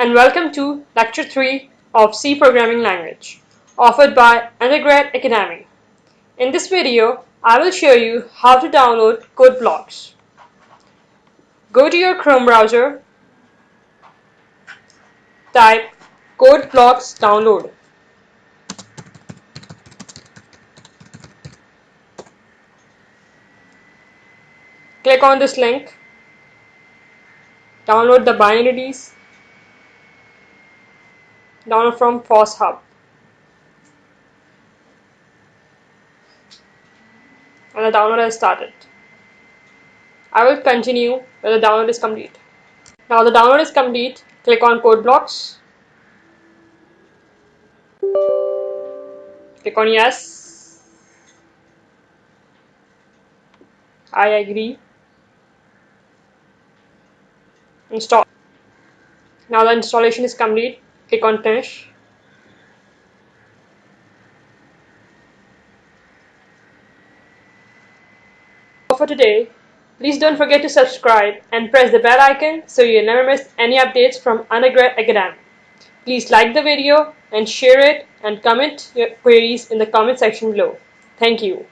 and welcome to Lecture 3 of C Programming Language, offered by Undergrad Academy. In this video, I will show you how to download CodeBlocks. Go to your Chrome browser, type CodeBlocks download. Click on this link, download the binaries, download from FOSS-Hub. And the download has started. I will continue when the download is complete. Now the download is complete. Click on CodeBlocks. Click on yes. I agree. Install. Now the installation is complete. Click on finish. For today, please don't forget to subscribe and press the bell icon so you'll never miss any updates from Undergrad Academy. Please like the video and share it and comment your queries in the comment section below. Thank you.